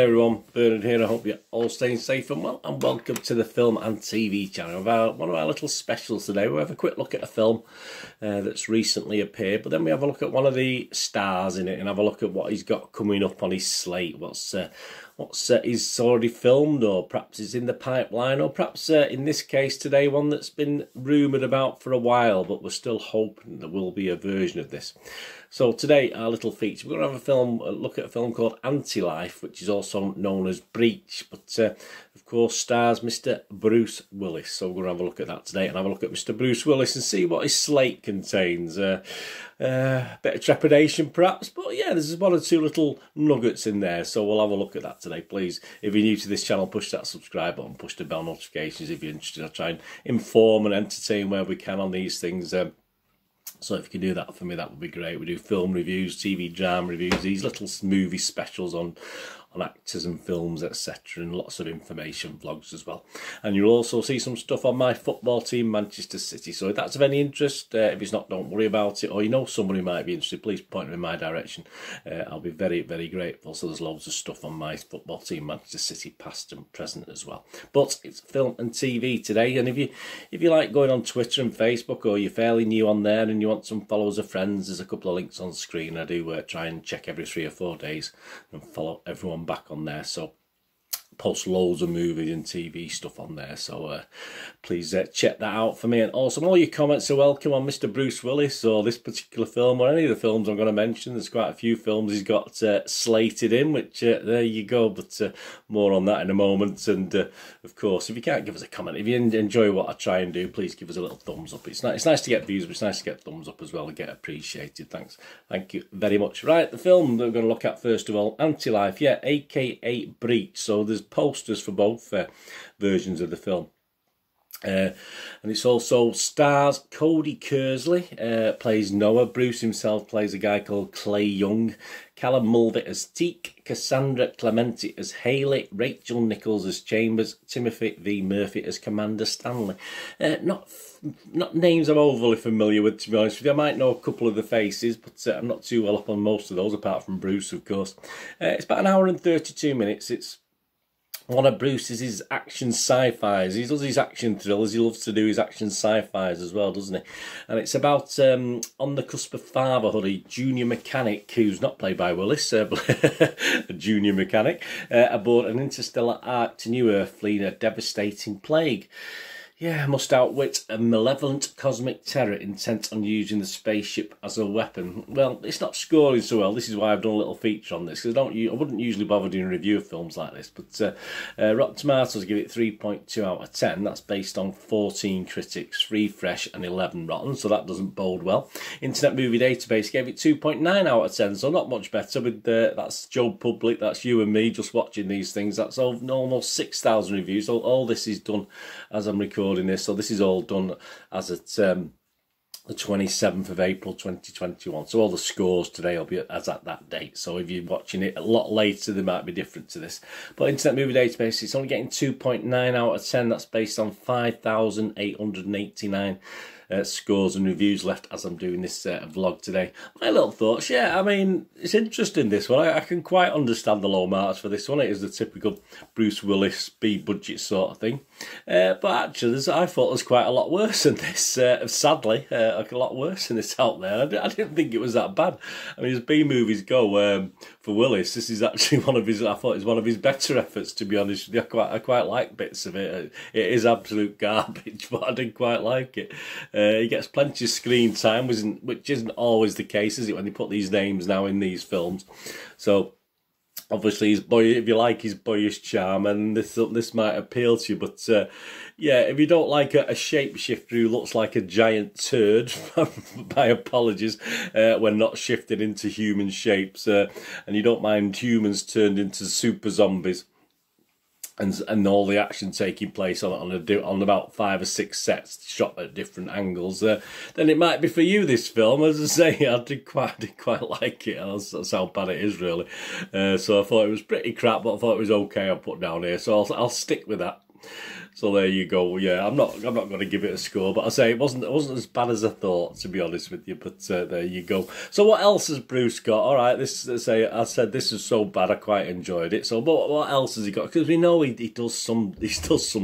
everyone, Bernard here. I hope you're all staying safe and well, and welcome to the Film and TV channel. One of our little specials today. We have a quick look at a film that's recently appeared, but then we have a look at one of the stars in it and have a look at what he's got coming up on his slate. What's he's already filmed, or perhaps is in the pipeline, or perhaps in this case today one that's been rumoured about for a while, but we're still hoping there will be a version of this. So today, our little feature, we're going to have a look at a film called AntiLife, which is also known as Breach, but of course stars Mr. Bruce Willis. So we're going to have a look at that today and have a look at Mr. Bruce Willis and see what his slate contains. A bit of trepidation perhaps, but yeah, there's one or two little nuggets in there, so we'll have a look at that today. Please, if you're new to this channel, push that subscribe button, push the bell notifications if you're interested. I'll try and inform and entertain where we can on these things. So if you can do that for me, that would be great. We do film reviews, TV drama reviews, these little movie specials on actors and films, etc., and lots of information vlogs as well. And you'll also see some stuff on my football team, Manchester City. So if that's of any interest, if it's not, don't worry about it. Or you know somebody who might be interested, please point them in my direction. I'll be very, very grateful. So there's loads of stuff on my football team, Manchester City, past and present as well. But it's film and TV today. And if you like going on Twitter and Facebook, or you're fairly new on there and you want some followers or friends, there's a couple of links on screen. I do try and check every 3 or 4 days and follow everyone back on there, so post loads of movies and TV stuff on there, so please check that out for me. And also all your comments are welcome on Mr. Bruce Willis or this particular film or any of the films I'm going to mention. There's quite a few films he's got slated in, which there you go, but more on that in a moment. And of course, if you can't give us a comment, if you enjoy what I try and do, please give us a little thumbs up. It's nice to get views, but it's nice to get thumbs up as well and get appreciated. Thank you very much. Right, the film that we're going to look at first of all, AntiLife, yeah, aka Breach. So there's posters for both versions of the film. And it's also stars Cody Kersley, plays Noah. Bruce himself plays a guy called Clay Young. Callum Mulvey as Teak. Cassandra Clementi as Haley. Rachel Nichols as Chambers. Timothy V. Murphy as Commander Stanley. Not names I'm overly familiar with, to be honest with you. I might know a couple of the faces, but I'm not too well up on most of those, apart from Bruce, of course. It's about 1 hour and 32 minutes. It's one of Bruce's action sci-fis. He does his action thrillers. He loves to do his action sci-fis as well, doesn't he? And it's about on the cusp of fatherhood, a junior mechanic who's not played by Willis, but a junior mechanic aboard an interstellar ark to New Earth, fleeing a devastating plague. Yeah, must outwit a malevolent cosmic terror intent on using the spaceship as a weapon. Well, it's not scoring so well. This is why I've done a little feature on this, because I wouldn't usually bother doing a review of films like this. But Rotten Tomatoes give it 3.2 out of 10. That's based on 14 critics, 3 fresh and 11 rotten, so that doesn't bode well. Internet Movie Database gave it 2.9 out of 10, so not much better. With that's Joe Public, that's you and me just watching these things. That's almost 6,000 reviews. All this is done as I'm recording this, so this is all done as at the 27th of April 2021, so all the scores today will be as at that date. So if you're watching it a lot later, they might be different to this. But Internet Movie Database, it's only getting 2.9 out of 10. That's based on 5,889 scores and reviews left as I'm doing this vlog today. My little thoughts, yeah, I mean, it's interesting, this one. I can quite understand the low marks for this one. It is the typical Bruce Willis B-budget sort of thing. But actually, I thought there's quite a lot worse than this, sadly, like a lot worse than this out there. I didn't think it was that bad. I mean, as B-movies go, for Willis, this is actually one of his, I thought it's one of his better efforts, to be honest with you. I quite like bits of it. It is absolute garbage, but I did quite like it. He gets plenty of screen time, which isn't always the case, is it, when they put these names now in these films? So obviously, if you like his boyish charm, and this might appeal to you, but yeah, if you don't like a shapeshifter who looks like a giant turd, my apologies, when not shifted into human shapes, and you don't mind humans turned into super zombies, and all the action taking place on about 5 or 6 sets shot at different angles, then it might be for you, this film. As I say, I did quite like it. That's how bad it is, really. So I thought it was pretty crap, but I thought it was okay. I'll put down here, so I'll stick with that. So there you go. Yeah, I'm not going to give it a score, but I say it wasn't as bad as I thought, to be honest with you. But there you go. So what else has Bruce got? All right, I said this is so bad I quite enjoyed it. So what else has he got? Because we know he does some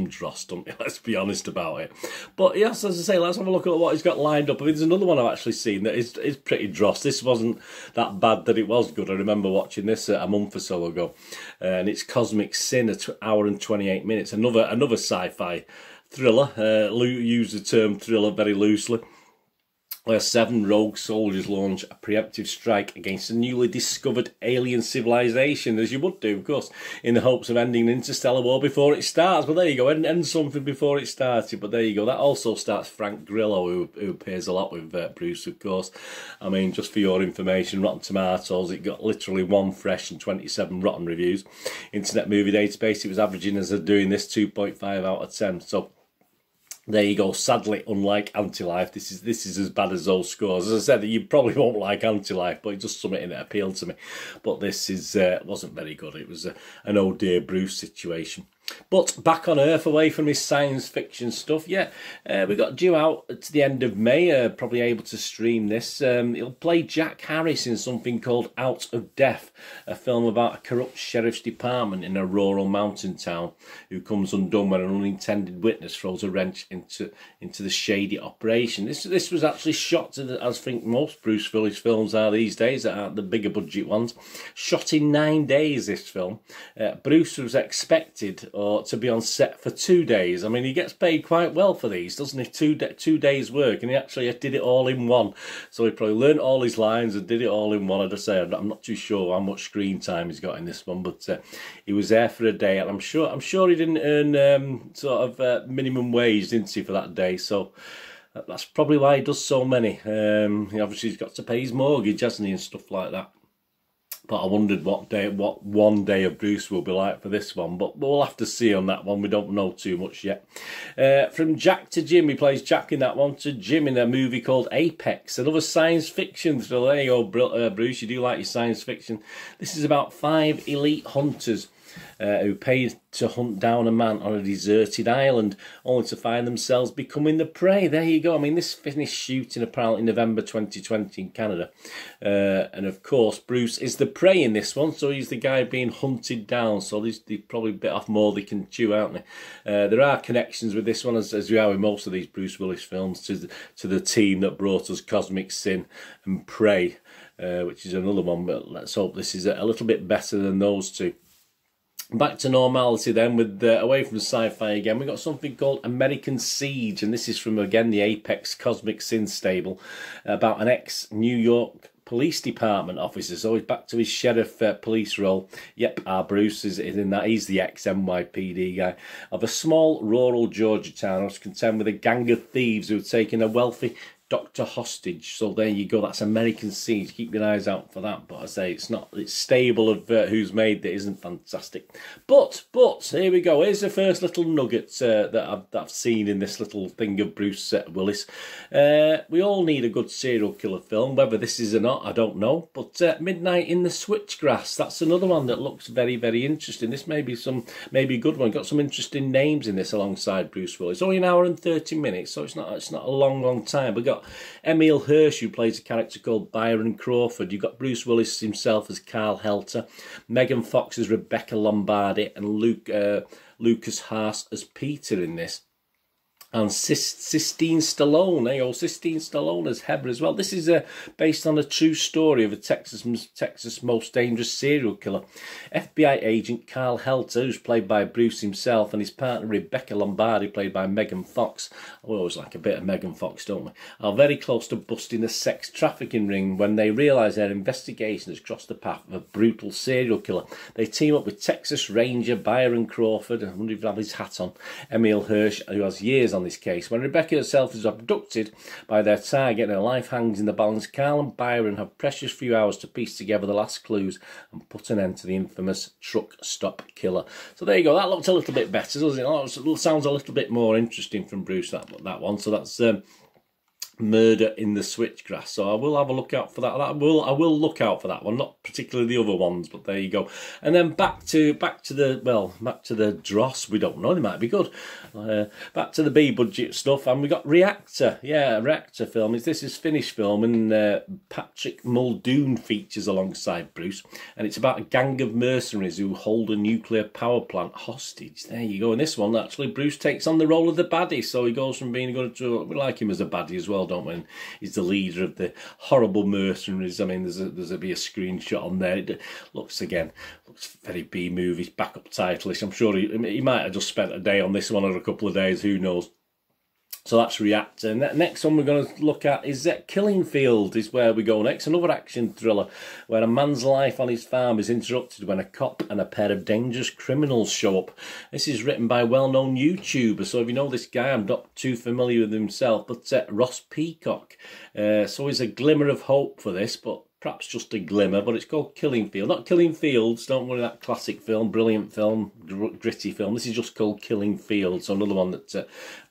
dross, don't he? Let's be honest about it. But yes, as I say, let's have a look at what he's got lined up. I mean, there's another one I've actually seen that is pretty dross. This wasn't that bad that it was good. I remember watching this a month or so ago, and it's Cosmic Sin, an hour and 28 minutes. Another sci-fi thriller. Use the term thriller very loosely, where 7 rogue soldiers launch a preemptive strike against a newly discovered alien civilization, as you would do, of course, in the hopes of ending an interstellar war before it starts. But there you go, end something before it started. But there you go, that also starts Frank Grillo, who appears a lot with Bruce, of course. I mean, just for your information, Rotten Tomatoes, it got literally 1 fresh and 27 rotten reviews. Internet Movie Database, it was averaging, as they're doing this, 2.5 out of 10. So there you go. Sadly, unlike AntiLife, this is as bad as those scores. As I said, you probably won't like AntiLife, but it just something that appealed to me. But this wasn't very good. It was an oh dear Bruce situation. But back on Earth, away from his science fiction stuff, yeah, we got due out to the end of May, probably able to stream this. He'll play Jack Harris in something called Out of Death, a film about a corrupt sheriff's department in a rural mountain town who comes undone when an unintended witness throws a wrench into the shady operation. This was actually shot, as I think most Bruce Willis films are these days, that aren't the bigger budget ones. Shot in 9 days, this film. Bruce was expected to be on set for 2 days. I mean, he gets paid quite well for these, doesn't he? Two days work, and he actually did it all in one. So he probably learnt all his lines and did it all in one. I'd say I'm not too sure how much screen time he's got in this one, but he was there for a day, and I'm sure he didn't earn sort of minimum wage, didn't he, for that day? So that's probably why he does so many. Obviously he's got to pay his mortgage, hasn't he, and stuff like that. But I wondered what 1 day of Bruce will be like for this one. But we'll have to see on that one. We don't know too much yet. From Jack to Jim, he plays Jack in that one, to Jim in a movie called Apex, another science fiction thriller. There you go, Bruce, you do like your science fiction. This is about 5 elite hunters who paid to hunt down a man on a deserted island, only to find themselves becoming the prey. There you go. I mean, this finished shooting apparently in November 2020 in Canada. And of course, Bruce is the prey in this one, so he's the guy being hunted down. So they probably bit off more they can chew, aren't they? There are connections with this one, as we are with most of these Bruce Willis films, to the team that brought us Cosmic Sin and Prey, which is another one. But let's hope this is a little bit better than those two. Back to normality then, with away from sci-fi again, we got something called American Siege, and this is from, again, the Apex Cosmic Sin stable, about an ex-New York police department officer. So he's back to his sheriff police role. Yep, our Bruce is in that. He's the ex-NYPD guy of a small rural Georgia town who's contend with a gang of thieves who have taken a wealthy doctor hostage. So there you go, that's American Siege. Keep your eyes out for that. But I say it's stable of who's made that isn't fantastic. But here we go. Here's the first little nugget that I've seen in this little thing of Bruce Willis. We all need a good serial killer film. Whether this is or not, I don't know. But Midnight in the Switchgrass, that's another one that looks very, very interesting. This may be a good one. Got some interesting names in this alongside Bruce Willis. It's only an hour and 30 minutes, so it's not a long time. We got Emil Hirsch, who plays a character called Byron Crawford. You've got Bruce Willis himself as Carl Helter, Megan Fox as Rebecca Lombardi, and Lucas Haas as Peter in this. And Sistine Stallone, Sistine Stallone as Heber as well. This is based on a true story of a Texas most dangerous serial killer. FBI agent Carl Helter, who's played by Bruce himself, and his partner Rebecca Lombardi, played by Megan Fox. We always like a bit of Megan Fox, don't we? Are very close to busting a sex trafficking ring when they realise their investigation has crossed the path of a brutal serial killer. They team up with Texas Ranger Byron Crawford, I wonder if he'll have his hat on, Emil Hirsch, who has years on this case. When Rebecca herself is abducted by their target and her life hangs in the balance, Carl and Byron have precious few hours to piece together the last clues and put an end to the infamous truck stop killer. So there you go. That looked a little bit better, doesn't it? It sounds a little bit more interesting from Bruce, that one. So that's Murder in the Switchgrass. So I will have a look out for that. I will look out for that one, not particularly the other ones, but there you go. And then back to the dross. We don't know, they might be good. Back to the B budget stuff, and we got Reactor. Yeah, Reactor film. This is Finnish film, and Patrick Muldoon features alongside Bruce, and it's about a gang of mercenaries who hold a nuclear power plant hostage. There you go. In this one, actually, Bruce takes on the role of the baddie, so he goes from being good to, we like him as a baddie as well, don't we? And he's the leader of the horrible mercenaries. I mean, there's a screenshot on there. It looks very B movies, backup title-ish. I'm sure he might have just spent a day on this one or a couple of days, who knows. So that's Reactor. And that next one we're going to look at is Killing Field, is where we go next. Another action thriller where a man's life on his farm is interrupted when a cop and a pair of dangerous criminals show up. This is written by a well-known YouTuber. So if you know this guy, I'm not too familiar with himself, but Ross Peacock. So there's a glimmer of hope for this, but perhaps just a glimmer, but it's called Killing Field. Not Killing Fields, don't worry, that classic film, brilliant film, gritty film. This is just called Killing Field, so another one that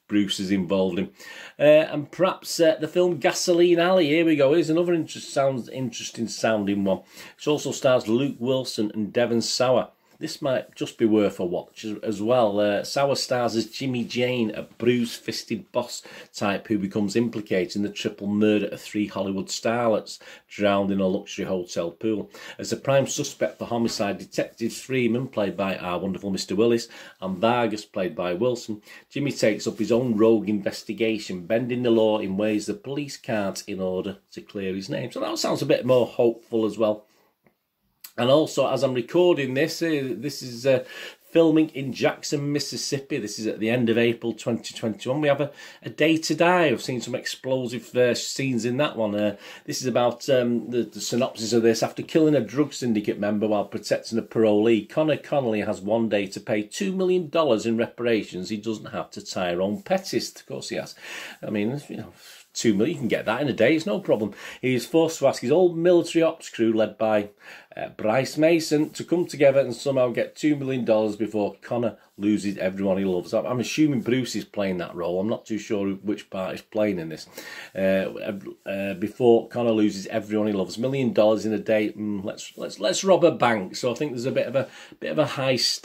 Bruce is involved in. And perhaps the film Gasoline Alley, here we go. Here's another interesting sounding one. It also stars Luke Wilson and Devon Sawa. This might just be worth a watch as well. Sawa stars as Jimmy Jane, a bruise-fisted boss type who becomes implicated in the triple murder of 3 Hollywood starlets drowned in a luxury hotel pool. As a prime suspect for homicide, Detective Freeman, played by our wonderful Mr. Willis, and Vargas, played by Wilson, Jimmy takes up his own rogue investigation, bending the law in ways the police can't in order to clear his name. So that sounds a bit more hopeful as well. And also, as I'm recording this, this is filming in Jackson, Mississippi. This is at the end of April 2021. We have a Day to Die. I've seen some explosive scenes in that one. This is about the synopsis of this. After killing a drug syndicate member while protecting a parolee, Connor Connolly has one day to pay $2 million in reparations. He doesn't have to Tyrone Pettis. Of course he has. I mean, you know, $2 million, you can get that in a day, it's no problem. He is forced to ask his old military ops crew, led by Bryce Mason, to come together and somehow get $2 million before Connor loses everyone he loves. I'm assuming Bruce is playing that role. I'm not too sure which part he's playing in this. Before Connor loses everyone he loves, $1 million in a day. Let's rob a bank. So I think there's a bit of a heist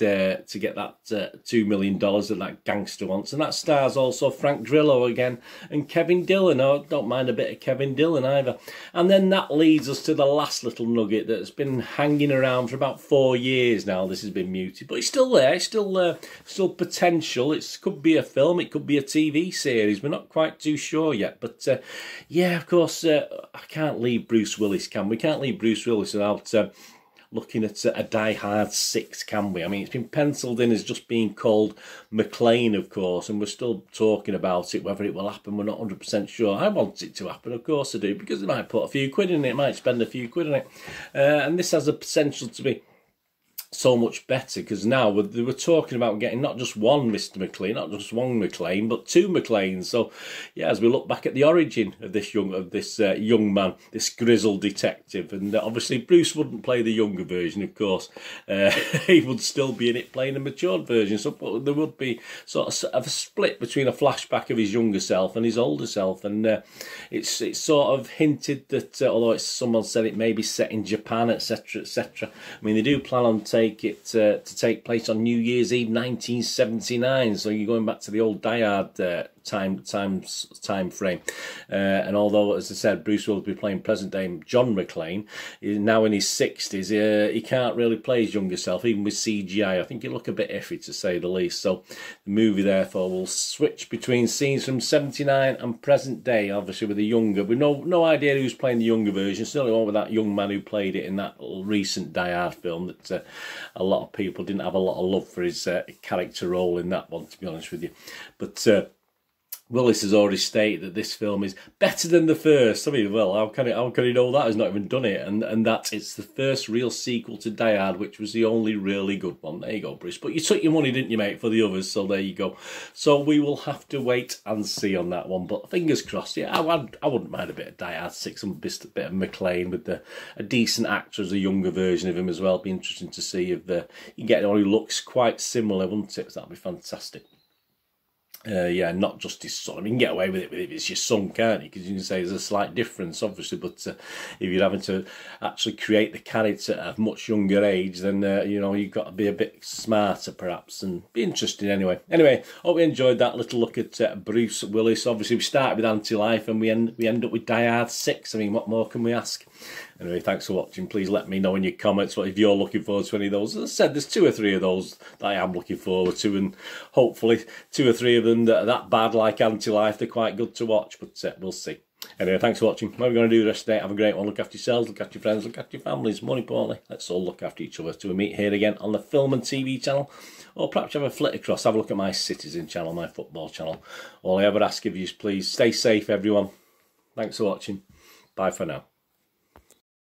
to get that $2 million that that gangster wants, and that stars also Frank Grillo again and Kevin Dillon. I don't mind a bit of Kevin Dillon either. And then that leads us to the last little nugget that's been hanging around for about 4 years now. This has been muted, but it's still there. It's still potential. It could be a film, it could be a TV series. We're not quite too sure yet. But yeah, of course, I can't leave Bruce Willis, can we? Can't leave Bruce Willis without looking at a Die Hard 6, can we? I mean, it's been penciled in as just being called McClane, of course, and we're still talking about it, whether it will happen. We're not 100% sure. I want it to happen, of course I do, because they might put a few quid in it, might spend a few quid on it. And this has the potential to be so much better, because now they were talking about getting not just one Mr. McLean, not just one McLean, but 2 McLeans. So yeah, as we look back at the origin of this young man, this grizzled detective, and obviously Bruce wouldn't play the younger version, of course. He would still be in it playing a matured version. So there would be sort of a split between a flashback of his younger self and his older self, and it's sort of hinted that although someone said it may be set in Japan, etc., etc. I mean, they do plan on to take place on New Year's Eve 1979, so you're going back to the old Die Hard time frame. And although, as I said, Bruce will be playing present day John McClane, he's now in his 60s, he can't really play his younger self, even with CGI. I think he'll look a bit iffy, to say the least. So the movie therefore will switch between scenes from 79 and present day, obviously with the younger. We've no idea who's playing the younger version. Certainly one with that young man who played it in that recent Die Hard film that a lot of people didn't have a lot of love for his character role in that one, to be honest with you. But Willis has already stated that this film is better than the first. I mean, well, how can he know that? He's not even done it. And that it's the first real sequel to Die Hard, which was the only really good one. There you go, Bruce. But you took your money, didn't you, mate, for the others? So there you go. So we will have to wait and see on that one. But fingers crossed. Yeah, I wouldn't mind a bit of Die Hard 6 and a bit of McClane with a decent actor as a younger version of him as well. It'd be interesting to see if you get one who looks quite similar, wouldn't it? That'd be fantastic. yeah, not just his son. I mean, you can get away with it if it's your son, can't you? Because you can say there's a slight difference, obviously, but if you're having to actually create the character at a much younger age, then, you know, you've got to be a bit smarter, perhaps, and be interesting anyway. Anyway, hope you enjoyed that little look at Bruce Willis. Obviously, we started with AntiLife, and we end up with Die Hard 6. I mean, what more can we ask? Anyway, thanks for watching. Please let me know in your comments what if you're looking forward to any of those. As I said, there's 2 or 3 of those that I am looking forward to, and hopefully 2 or 3 of them that are that bad like AntiLife, they're quite good to watch, but we'll see. Anyway, thanks for watching. What are we going to do the rest of the day? Have a great one. Look after yourselves, look after your friends, look after your families. More importantly, let's all look after each other till we meet here again on the film and TV channel, or perhaps have a flit across, have a look at my Citizen channel, my football channel. All I ever ask of you is please stay safe, everyone. Thanks for watching. Bye for now.